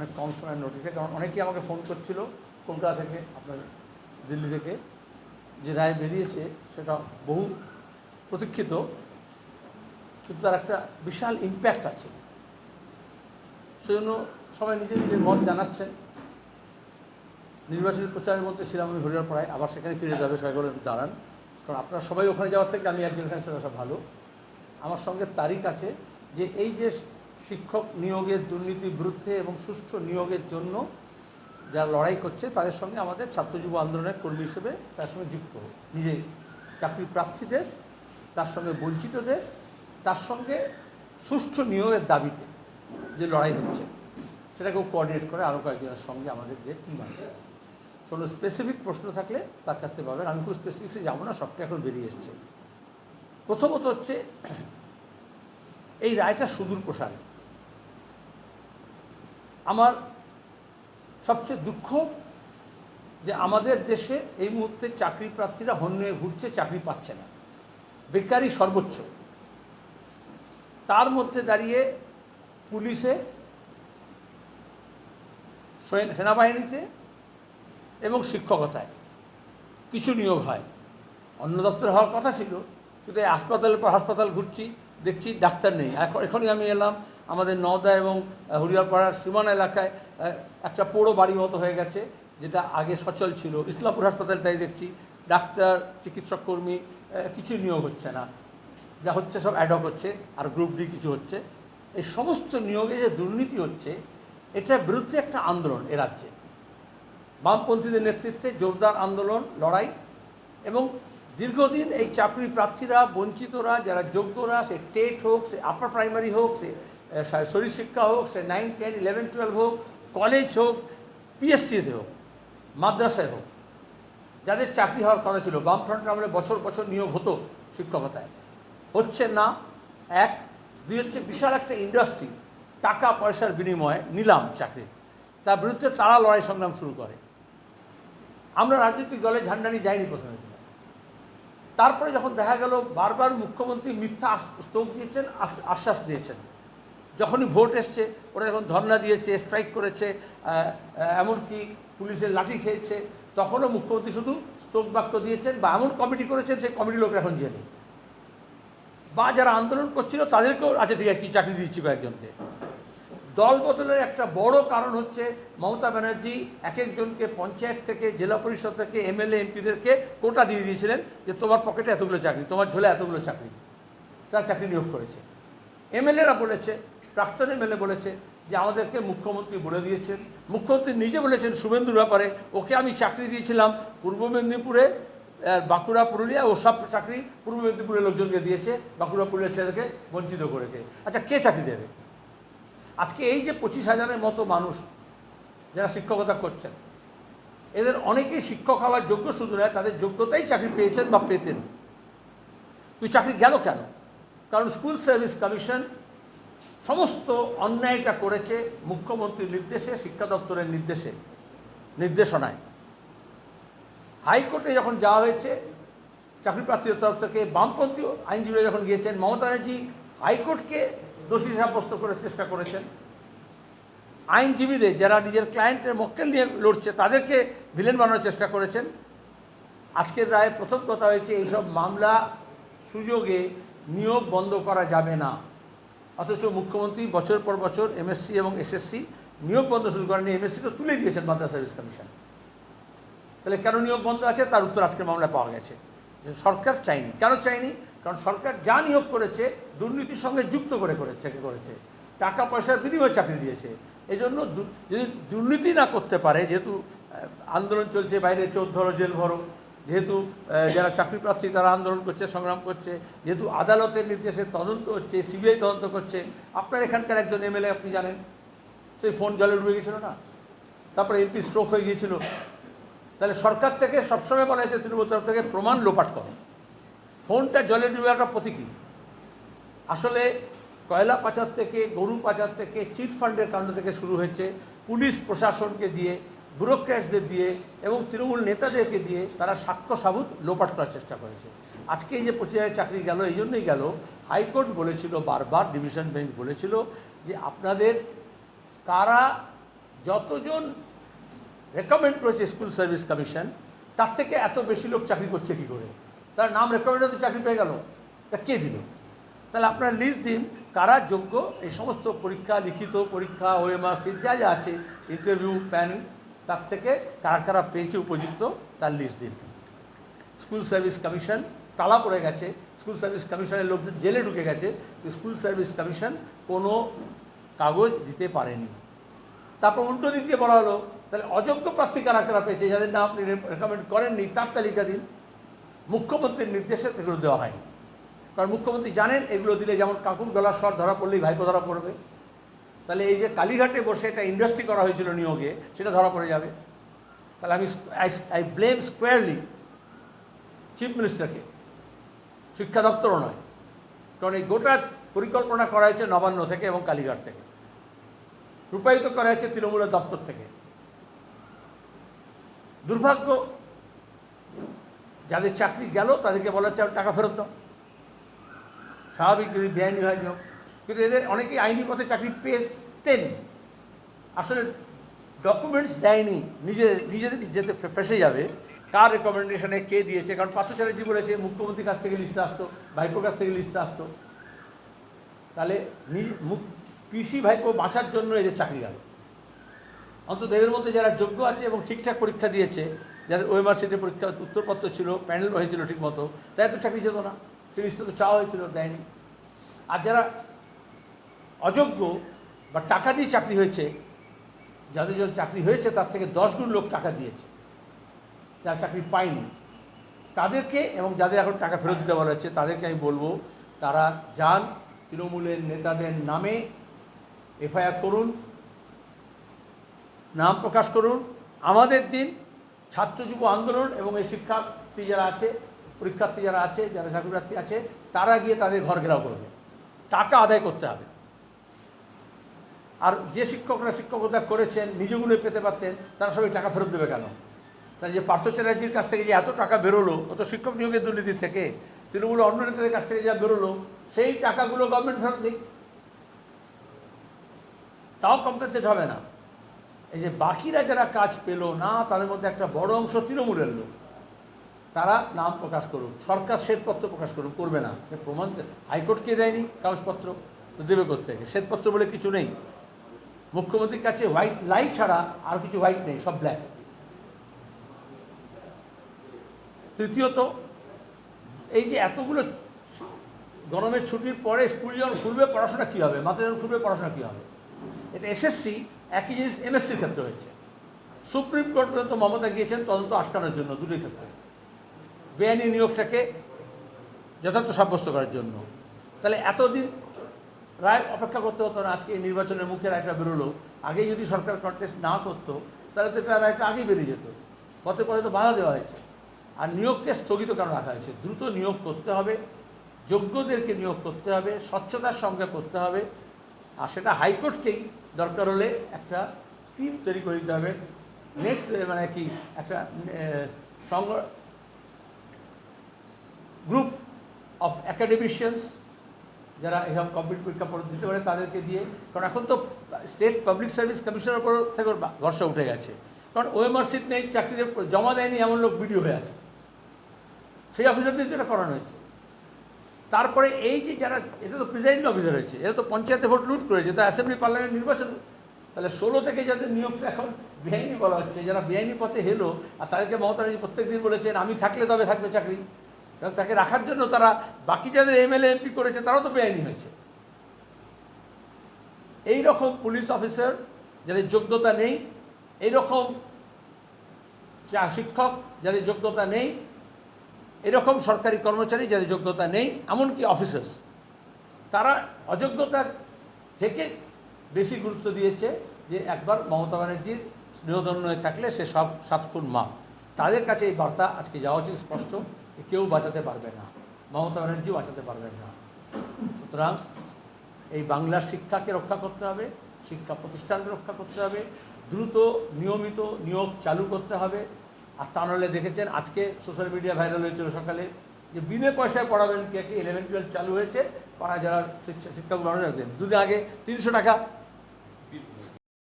অনেক কম সময়ের নোটিশে, কারণ অনেকেই আমাকে ফোন করছিল কলকাতা থেকে, আপনার দিল্লি থেকে, যে রায় বেরিয়েছে সেটা বহু প্রতীক্ষিত, কিন্তু তার একটা বিশাল ইম্প্যাক্ট আছে। সেজন্য সবাই নিজের নিজের মত জানাচ্ছেন। নির্বাচনী প্রচারের মধ্যে ছিলাম আমি হরিয়ারপাড়ায়, আবার সেখানে ফিরে যাবে, সবাই একটু দাঁড়ান, কারণ আপনারা সবাই ওখানে যাওয়ার থেকে আমি একজন এখানে চলে আসা ভালো। আমার সঙ্গে তারিখ আছে যে এই যে শিক্ষক নিয়োগের দুর্নীতির বিরুদ্ধে এবং সুষ্ঠু নিয়োগের জন্য যারা লড়াই করছে তাদের সঙ্গে আমাদের ছাত্র যুব আন্দোলনের কর্মী হিসেবে তার সঙ্গে যুক্ত নিজে চাকরি প্রার্থীদের, তার সঙ্গে বঞ্চিতদের, তার সঙ্গে সুষ্ঠু নিয়োগের দাবিতে যে লড়াই হচ্ছে সেটাকেও কোঅর্ডিনেট করে আরও কয়েকজনের সঙ্গে আমাদের যে টিম আছে। কোনো স্পেসিফিক প্রশ্ন থাকলে তার কাছ থেকে পাবেন, আমি খুব স্পেসিফিক্সে যাবো না, সবটা এখন বেরিয়ে এসছে। প্রথমত হচ্ছে এই রায়টা সুদূর প্রসারী। আমার সবচেয়ে দুঃখ যে আমাদের দেশে এই মুহূর্তে চাকরি প্রার্থীরা হন্যে ঘুরছে, চাকরি পাচ্ছে না, বেকারি সর্বোচ্চ। তার মধ্যে দাঁড়িয়ে পুলিশে, সেনাবাহিনীতে এবং শিক্ষকতায় কিছু নিয়োগ হয়, অন্য দপ্তরে হওয়ার কথা ছিল, কিন্তু এই হাসপাতালের পর হাসপাতাল ঘুরছি, দেখছি ডাক্তার নেই। এখনই আমি এলাম আমাদের নওদা এবং হরিয়ারপাড়ার সীমানা এলাকায় একটা পোড়ো বাড়ি মতো হয়ে গেছে, যেটা আগে সচল ছিল। ইসলামপুর হাসপাতালে তাই দেখছি ডাক্তার, চিকিৎসক কর্মী কিছু নিয়োগ হচ্ছে না, যা হচ্ছে সব অ্যাডক হচ্ছে, আর গ্রুপ ডি কিছু হচ্ছে। এই সমস্ত নিয়োগে যে দুর্নীতি হচ্ছে, এটার বিরুদ্ধে একটা আন্দোলন এ রাজ্যে, বামপন্থীদের নেতৃত্বে জোরদার আন্দোলন, লড়াই। এবং দীর্ঘদিন এই চাকরি প্রার্থীরা, বঞ্চিতরা, যারা যোগ্যরা, সে টেট হোক, সে আপার প্রাইমারি হোক, সে শরীর শিক্ষা হোক, সে 9, 10, 11, 12 হোক, কলেজ হোক, পিএসসিতে হোক, মাদ্রাসায় হোক, যাদের চাকরি হওয়ার কথা ছিল, বামফ্রন্টের আমলে বছর বছর নিয়োগ হতো শিক্ষকতায়, হচ্ছে না। এক, দুই হচ্ছে বিশাল একটা ইন্ডাস্ট্রি, টাকা পয়সার বিনিময়ে নিলাম চাকরি, তার বিরুদ্ধে তারা লড়াই সংগ্রাম শুরু করে। আমরা রাজনৈতিক দলে ঝান্ডা নিয়ে যাইনি প্রথমে, তারপরে যখন দেখা গেল বারবার মুখ্যমন্ত্রী মিথ্যা স্তোক দিয়েছেন, আশ্বাস দিয়েছেন, যখনই ভোট এসছে ওরা যখন ধর্ণা দিয়েছে, স্ট্রাইক করেছে, এমনকি পুলিশের লাঠি খেয়েছে, তখনও মুখ্যমন্ত্রী শুধু স্তোক বাক্য দিয়েছেন বা এমন কমিটি করেছেন, সেই কমিটির লোক এখন জেনে, বা যারা আন্দোলন করছিল তাদেরকেও আচ্ছা ঠিক আছে কি চাকরি দিচ্ছি কয়েকজনকে। দল বদলের একটা বড় কারণ হচ্ছে মমতা ব্যানার্জি এক একজনকে পঞ্চায়েত থেকে, জেলা পরিষদ থেকে, এমএলএ এমপিদেরকে কোটা দিয়ে দিয়েছিলেন যে তোমার পকেটে এতগুলো চাকরি, তোমার ঝোলে এতগুলো চাকরি, তারা চাকরি নিয়োগ করেছে। এমএলএরা বলেছে, প্রাক্তন এমএলএ বলেছে যে আমাদেরকে মুখ্যমন্ত্রী বলে দিয়েছেন, মুখ্যমন্ত্রী নিজে বলেছেন শুভেন্দুর ব্যাপারে, ওকে আমি চাকরি দিয়েছিলাম পূর্ব মেদিনীপুরে, বাঁকুড়া, পুরুলিয়া, ও সব চাকরি পূর্ব মেদিনীপুরের লোকজনকে দিয়েছে, বাঁকুড়া, পুরুলিয়া ছেলেকে বঞ্চিত করেছে। আচ্ছা কে চাকরি দেবে? আজকে এই যে 25,000-এর মতো মানুষ যারা শিক্ষকতা করছেন, এদের অনেকেই শিক্ষক হওয়ার যোগ্য, শুধু নয় তাদের যোগ্যতাই চাকরি পেয়েছেন বা পেতেন। তুই চাকরি গেল কেন? কারণ স্কুল সার্ভিস কমিশন সমস্ত অন্যায়টা করেছে মুখ্যমন্ত্রীর নির্দেশে, শিক্ষা দপ্তরের নির্দেশনায়। হাইকোর্টে যখন যাওয়া হয়েছে চাকরি প্রার্থীদের তরফ থেকে, বামপন্থী আইনজীবীরা যখন গিয়েছেন, মমতা ব্যানার্জি হাইকোর্টকে দোষী সাব্যস্ত করার চেষ্টা করেছেন, আইনজীবীদের যারা নিজের ক্লায়েন্টের মক্কেল নিয়ে লড়ছে তাদেরকে ভিলেন বানানোর চেষ্টা করেছেন। আজকের রায়ে প্রথম কথা হয়েছে এইসব মামলা সুযোগে নিয়োগ বন্ধ করা যাবে না, অথচ মুখ্যমন্ত্রী বছর পর বছর এমএসসি এবং এসএসসি নিয়োগ বন্ধ শুরু করেনি, এমএসসি তো তুলে দিয়েছেন মাদ্রাসা সার্ভিস কমিশন। তাহলে কেন নিয়োগ বন্ধ আছে তার উত্তর আজকের মামলায় পাওয়া গেছে। সরকার চায়নি। কেন চায়নি? কারণ সরকার যা নিয়োগ করেছে দুর্নীতির সঙ্গে যুক্ত করে করেছে, টাকা পয়সার বিনিময়ে চাকরি দিয়েছে। এই জন্য যদি দুর্নীতি না করতে পারে, যেহেতু আন্দোলন চলছে, বাইরে চোর ধরো জেল ভরো, যেহেতু যারা চাকরি প্রার্থী তারা আন্দোলন করছে, সংগ্রাম করছে, যেহেতু আদালতের নির্দেশে তদন্ত হচ্ছে, সিবিআই তদন্ত করছে। আপনার এখানকার একজন এমএলএ আপনি জানেন, সেই ফোন জলে ডুবে গেছিল না, তারপরে এমপি স্ট্রোক হয়ে গিয়েছিল। তাহলে সরকার থেকে সবসময় বলা হয়েছে তৃণমূল তরফ থেকে প্রমাণ লোপাট করো। ফোনটা জলে ডুবে একটা প্রতীকী। আসলে কয়লা পাচার থেকে, গরু পাচার থেকে, চিট ফান্ডের কাণ্ড থেকে শুরু হয়েছে, পুলিশ প্রশাসনকে দিয়ে, ব্যুরোক্র্যাটসদের দিয়ে এবং তৃণমূল নেতাদেরকে দিয়ে তারা সাক্ষ্য সাবুত লোপাট করার চেষ্টা করেছে। আজকে এই যে 25,000 চাকরি গেল, এই জন্যই গেল, হাইকোর্ট বলেছিল বারবার, ডিভিশন বেঞ্চ বলেছিল যে আপনাদের কারা যতজন রেকমেন্ড করেছে স্কুল সার্ভিস কমিশন, তার থেকে এত বেশি লোক চাকরি করছে কী করে? তার নাম রেকমেন্ড হতে চাকরি পেয়ে গেল, তা কে দিল? তাহলে আপনার লিস্ট দিন কারা যোগ্য এই সমস্ত পরীক্ষা, লিখিত পরীক্ষা, ওএমআর সিট যা যা আছে, ইন্টারভিউ প্যানেল, তার থেকে কারা কারা পেয়েছে উপযুক্ত তার লিস্ট দিন। স্কুল সার্ভিস কমিশন তালা পড়ে গেছে, স্কুল সার্ভিস কমিশনের লোকজন জেলে ঢুকে গেছে, স্কুল সার্ভিস কমিশন কোনো কাগজ দিতে পারেনি। তারপর উল্টো দিক দিয়ে বলা হলো তাহলে অযোগ্য প্রার্থী কারা কারা পেয়েছে, যাদের নাম আপনি রেকমেন্ড করেননি তার তালিকা দিন। মুখ্যমন্ত্রীর নির্দেশে এগুলো দেওয়া হয়নি, কারণ মুখ্যমন্ত্রী জানেন এগুলো দিলে যেমন কাকুর গলার স্বর ধরা পড়লেই ভাইপো ধরা পড়বে, তাহলে এই যে কালীঘাটে বসে একটা ইন্ডাস্ট্রি করা হয়েছিল নিয়োগে, সেটা ধরা পড়ে যাবে। তাহলে আমি আই ব্লেম স্কোয়ারলি চিফ মিনিস্টারকে, শিক্ষা দপ্তরও নয়, কারণ এই গোটা পরিকল্পনা করা হয়েছে নবান্ন থেকে এবং কালীঘাট থেকে, রূপায়িত করা হয়েছে তৃণমূলের দপ্তর থেকে। দুর্ভাগ্য, যাদের চাকরি গেল তাদেরকে বলা হচ্ছে টাকা ফেরত দাও, স্বাভাবিক যদি বেআইনি হয় যাও, কিন্তু এদের অনেকেই আইনি পথে চাকরি পেতেন, আসলে ডকুমেন্টস দেয়নি, নিজেদের যেতে ফেসে যাবে কার রেকমেন্ডেশনে কে দিয়েছে। কারণ পার্থ চ্যাটার্জি বলেছে মুখ্যমন্ত্রীর কাছ থেকে লিস্টটা আসতো, ভাইপোর কাছ থেকে লিস্টটা আসতো, তাহলে পিসি ভাইপো বাঁচার জন্য এদের চাকরি গেল। অন্তত এদের মধ্যে যারা যোগ্য আছে এবং ঠিকঠাক পরীক্ষা দিয়েছে, যাদের ওএমআর সিটের পরীক্ষা উত্তরপত্র ছিল, প্যানেল হয়েছিল ঠিক মতো, তাই তো চাকরি যেত না, সেই লিস্টে তো চাওয়া হয়েছিল, দেয়নি। আর যারা অযোগ্য বা টাকা দিয়ে চাকরি হয়েছে, যাদের যাদের চাকরি হয়েছে তার থেকে 10 গুণ লোক টাকা দিয়েছে, যারা চাকরি পায়নি তাদেরকে, এবং যাদের এখন টাকা ফেরত দিতে বলা হচ্ছে তাদেরকে আমি বলবো তারা যান তৃণমূলের নেতাদের নামে এফআইআর করুন, নাম প্রকাশ করুন, আমাদের দিন ছাত্র যুব আন্দোলন এবং এই শিক্ষার্থী যারা আছে, পরীক্ষার্থী যারা আছে, যারা চাকরিপ্রার্থী আছে, তারা গিয়ে তাদের ঘর ঘেরাও করবে, টাকা আদায় করতে হবে। আর যে শিক্ষকরা শিক্ষকতা করেছেন নিজেগুলো পেতে পারতেন, তারা সবাই টাকা ফেরত দেবে কেন? তাই যে পার্থ চ্যাটার্জির কাছ থেকে যে এত টাকা বেরোলো, ও তো শিক্ষক নিয়োগের দুর্নীতি থেকে, তৃণমূল অন্য নেতাদের কাছ থেকে যা বেরোলো সেই টাকাগুলো গভর্নমেন্ট ফেরত দিক, তাও কম্পেনসেট হবে না। এই যে বাকিরা যারা কাজ পেল না, তাদের মধ্যে একটা বড় অংশ তৃণমূলের লোক, তারা নাম প্রকাশ করুক, সরকার শ্বেতপত্র প্রকাশ করুক, করবে না, প্রমাণ হাইকোর্টকে দেয়নি কাগজপত্র, তো দেবে কোত্থেকে? শ্বেতপত্র বলে কিছু নেই, মুখ্যমন্ত্রীর কাছে হোয়াইট লাই ছাড়া আর কিছু হোয়াইট নেই, সব ব্ল্যাক। তৃতীয়ত, এই যে এতগুলো গরমের ছুটির পরে স্কুল যখন খুলবে পড়াশোনা কী হবে, মাত্রা যখন খুলবে পড়াশোনা কী হবে? এটা এসএসসি, একই জিনিস এমএসসির ক্ষেত্রে হয়েছে। সুপ্রিম কোর্ট পর্যন্ত মমতা গিয়েছেন তদন্ত আটকানোর জন্য, দুটোই ক্ষেত্রে বেআইনি নিয়োগটাকে যথার্থ সাব্যস্ত করার জন্য। তাহলে এতদিন রায় অপেক্ষা করতে হতো না, আজকে এই নির্বাচনের মুখে রায়টা বেরোলো, আগেই যদি সরকার কন্টেস্ট না করতো তাহলে তো এটা রায়টা আগেই বেরিয়ে যেত, পথে পথে তো বাধা দেওয়া হয়েছে। আর নিয়োগকে স্থগিত কেন রাখা হয়েছে? দ্রুত নিয়োগ করতে হবে, যোগ্যদেরকে নিয়োগ করতে হবে, স্বচ্ছতার সঙ্গে করতে হবে, আর সেটা হাইকোর্টকেই দরকার হলে একটা টিম তৈরি করে দিতে হবে, নেক্সট মানে কি একটা গ্রুপ অফ অ্যাকাডেমিশিয়ানস যারা এরকম কমপ্লিট পরীক্ষা দিতে পারে তাদেরকে দিয়ে। কারণ এখন তো স্টেট পাবলিক সার্ভিস কমিশনের উপর থেকে ভরসা উঠে গেছে, কারণ ওএমআর সিট নেই, চাকরিতে জমা দেয়নি এমন লোক বিডিও হয়ে আছে, সেই অফিসারদের যেটা করানো হয়েছে। তারপরে এই যে যারা, এটা তো প্রিজাইডিং অফিসার হয়েছে, এরা তো পঞ্চায়েতে ভোট লুট করেছে, তো অ্যাসেম্বলি পার্লামেন্ট নির্বাচন, তাহলে 16 থেকে যাদের নিয়োগটা এখন বেআইনি বলা হচ্ছে, যারা বেআইনি পথে হেলো, আর তাদেরকে মমতা ব্যানার্জি প্রত্যেক দিন বলেছেন আমি থাকলে তবে থাকবে চাকরি, এবং তাকে রাখার জন্য তারা বাকি যাদের এমএলএ এমপি করেছে তারাও তো বেআইনি হয়েছে। এই রকম পুলিশ অফিসার যাদের যোগ্যতা নেই, এই রকম শিক্ষক যাদের যোগ্যতা নেই, এরকম সরকারি কর্মচারী যাদের যোগ্যতা নেই, এমনকি অফিসার্স, তারা অযোগ্যতার থেকে বেশি গুরুত্ব দিয়েছে যে একবার মমতা ব্যানার্জির স্নেহধন্য হয়ে থাকলে সে সব 7 খুন মা। তাদের কাছে এই বার্তা আজকে যাওয়া উচিত স্পষ্ট, যে কেউ বাঁচাতে পারবে না, মমতা ব্যানার্জিও বাঁচাতে পারবেন না। সুতরাং এই বাংলার শিক্ষাকে রক্ষা করতে হবে, শিক্ষা প্রতিষ্ঠানকে রক্ষা করতে হবে, দ্রুত নিয়মিত নিয়োগ চালু করতে হবে। আর তা নাহলে দেখেছেন আজকে সোশ্যাল মিডিয়া ভাইরাল হয়েছিল সকালে, যে বিনা পয়সায় পড়াবেন কে 11-12 চালু হয়েছে, পাড়া যারা শিক্ষাগুলো মানুষ রাখতেন, দুদিন আগে 300 টাকা